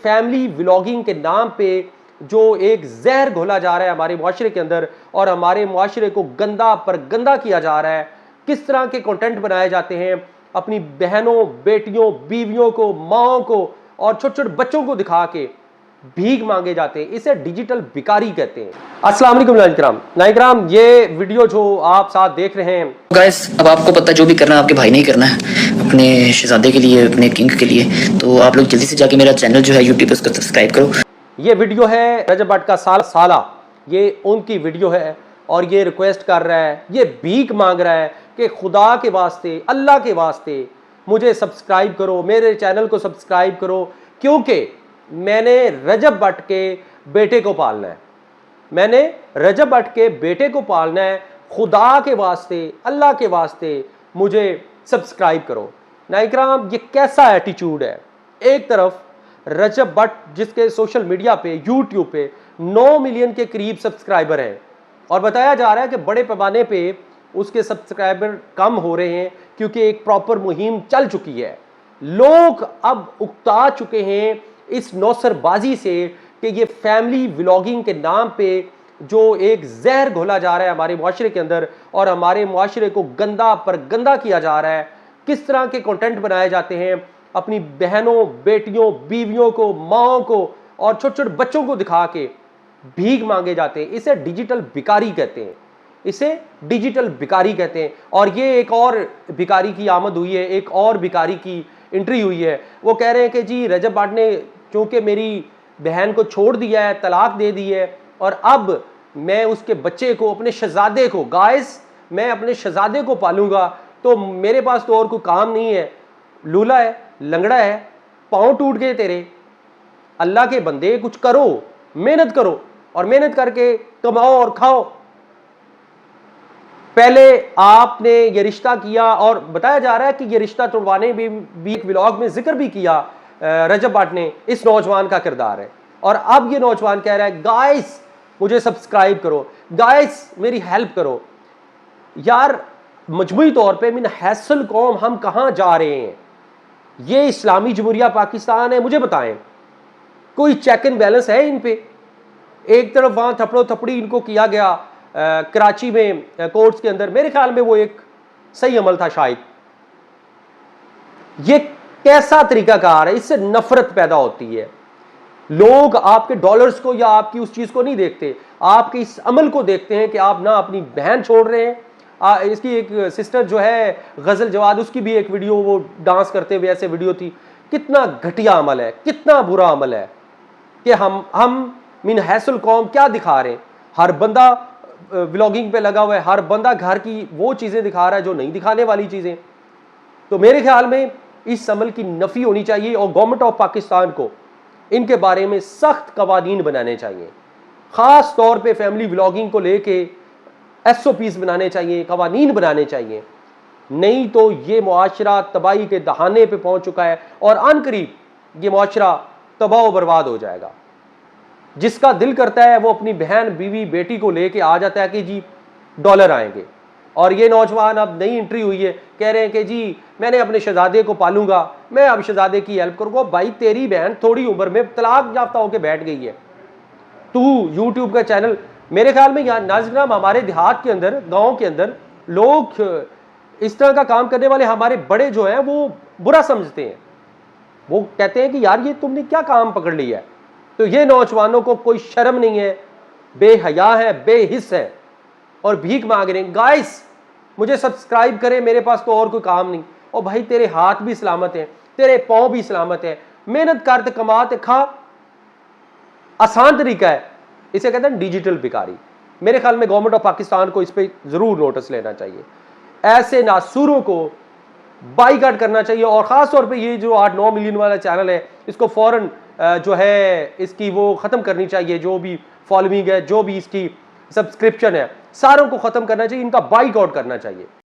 Family vlogging के नाम पे जो एक जहर घोला जा रहा है हमारे मुआशरे के अंदर और हमारे मुआशरे को गंदा पर गंदा किया जा रहा है, किस तरह के कंटेंट बनाए जाते हैं अपनी बहनों, बेटियों, बीवियों को, माओं को और छोटे छोटे बच्चों को दिखा के भीख मांगे जाते हैं, इसे डिजिटल भिखारी कहते हैं। अस्सलाम वालेकुम नाइकराम, ये वीडियो जो आप साथ देख रहे हैं गाइस, अब आपको पता जो भी करना है आपके भाई नहीं करना है, अपने शहजादे के लिए, अपने किंग के लिए। तो आप लोग जल्दी से जाके मेरा चैनल जो है यूट्यूब पे उसको सब्सक्राइब करो। ये वीडियो है रजब भट्ट का साला, ये उनकी वीडियो है और ये रिक्वेस्ट कर रहा है, ये भीख मांग रहा है कि खुदा के वास्ते, अल्लाह के वास्ते मुझे सब्सक्राइब करो, मेरे चैनल को सब्सक्राइब करो, क्योंकि मैंने रजब भट्ट के बेटे को पालना है, मैंने रजब भट्ट के बेटे को पालना है, खुदा के वास्ते, अल्लाह के वास्ते मुझे सब्सक्राइब करो। नाइकराम, ये कैसा एटीट्यूड है? एक तरफ रजब भट्ट जिसके सोशल मीडिया पे, यूट्यूब पे 9 मिलियन के करीब सब्सक्राइबर हैं और बताया जा रहा है कि बड़े पैमाने पे उसके सब्सक्राइबर कम हो रहे हैं क्योंकि एक प्रॉपर मुहिम चल चुकी है। लोग अब उकता चुके हैं इस नौसरबाजी से कि ये फैमिली व्लॉगिंग के नाम पे जो एक जहर घोला जा रहा है हमारे मुआशरे के अंदर और हमारे मुआशरे को गंदा पर गंदा किया जा रहा है, किस तरह के कंटेंट बनाए जाते हैं अपनी बहनों, बेटियों, बीवियों को, माओं को और छोटे छोटे बच्चों को दिखा के भीख मांगे जाते हैं, इसे डिजिटल भिखारी कहते हैं, इसे डिजिटल भिखारी कहते हैं। और ये एक और भिखारी की आमद हुई है, एक और भिखारी की एंट्री हुई है। वो कह रहे हैं कि जी रजब भट्ट ने चूंकि मेरी बहन को छोड़ दिया है, तलाक दे दी है और अब मैं उसके बच्चे को, अपने शहजादे को, गाइस मैं अपने शहजादे को पालूंगा, तो मेरे पास तो और कोई काम नहीं है, लूला है, लंगड़ा है, पांव टूट गए तेरे, अल्लाह के बंदे कुछ करो, मेहनत करो और मेहनत करके कमाओ और खाओ। पहले आपने ये रिश्ता किया और बताया जा रहा है कि ये रिश्ता तोड़वाने भी एक व्लॉग में जिक्र भी किया रजब भट्ट ने, इस नौजवान का किरदार है। और अब ये नौजवान कह रहा है गाइस मुझे सब्सक्राइब करो, गाइस मेरी हेल्प करो। यार मजमूई तौर पे मिन हैसल कौम हम कहां जा रहे हैं? ये इस्लामी जमहूरिया पाकिस्तान है? मुझे बताएं, कोई चेक एंड बैलेंस है इन पे? एक तरफ वहां थपड़ो थपड़ी इनको किया गया कराची में कोर्ट्स के अंदर, मेरे ख्याल में वो एक सही अमल था शायद। ये कैसा तरीकाकार है? इससे नफरत पैदा होती है। लोग आपके डॉलर्स को या आपकी उस चीज को नहीं देखते, आपके इस अमल को देखते हैं कि आप ना अपनी बहन छोड़ रहे हैं। इसकी एक सिस्टर जो है गजल जवाद, उसकी भी एक वीडियो वो डांस करते हुए ऐसे वीडियो थी। कितना घटिया अमल है, कितना बुरा अमल है कि हम मिन हैसल कौम क्या दिखा रहे हैं। हर बंदा व्लॉगिंग पे लगा हुआ है, हर बंदा घर की वो चीजें दिखा रहा है जो नहीं दिखाने वाली चीजें। तो मेरे ख्याल में इस अमल की नफी होनी चाहिए और गवर्नमेंट ऑफ पाकिस्तान को इनके बारे में सख्त कवानीन बनाने चाहिए, खास तौर पे फैमिली व्लॉगिंग को लेके SOPs बनाने चाहिए, कवानीन बनाने चाहिए। नहीं तो ये मुआशरा तबाही के दहाने पे पहुंच चुका है और अनकरीब ये मुआशरा तबाह व बर्बाद हो जाएगा। जिसका दिल करता है वो अपनी बहन, बीवी, बेटी को लेके आ जाता है कि जी डॉलर आएंगे। और ये नौजवान अब नई एंट्री हुई है, कह रहे हैं कि जी मैंने अपने शहजादे को पालूंगा, मैं अब शहजादे की हेल्प करूंगा। भाई तेरी बहन थोड़ी उम्र में तलाक याफ्ता होकर बैठ गई है, तू यूट्यूब का चैनल, मेरे ख्याल में यहाँ नाज़रीन हमारे देहात के अंदर, गाँव के अंदर लोग इस तरह का काम करने वाले हमारे बड़े जो हैं वो बुरा समझते हैं। वो कहते हैं कि यार ये तुमने क्या काम पकड़ लिया है। तो ये नौजवानों को कोई शर्म नहीं है, बेहया है, बेहिस है और भीख मांग रहे हैं। गाइस मुझे सब्सक्राइब करें, मेरे पास तो और कोई काम नहीं। और भाई तेरे हाथ भी सलामत हैं, तेरे पाँव भी सलामत है, मेहनत करते, कमाते, खा। आसान तरीका है, इसे कहते हैं डिजिटल भिखारी। मेरे ख्याल में गवर्नमेंट ऑफ पाकिस्तान को इस पर जरूर नोटिस लेना चाहिए, ऐसे नासूरों को बाईकाट करना चाहिए। और खास तौर पे ये जो 8-9 मिलियन वाला चैनल है, इसको फौरन जो है इसकी वो ख़त्म करनी चाहिए। जो भी फॉलोइंग है, जो भी इसकी सब्सक्रिप्शन है, सारों को ख़त्म करना चाहिए, इनका बाईकआउट करना चाहिए।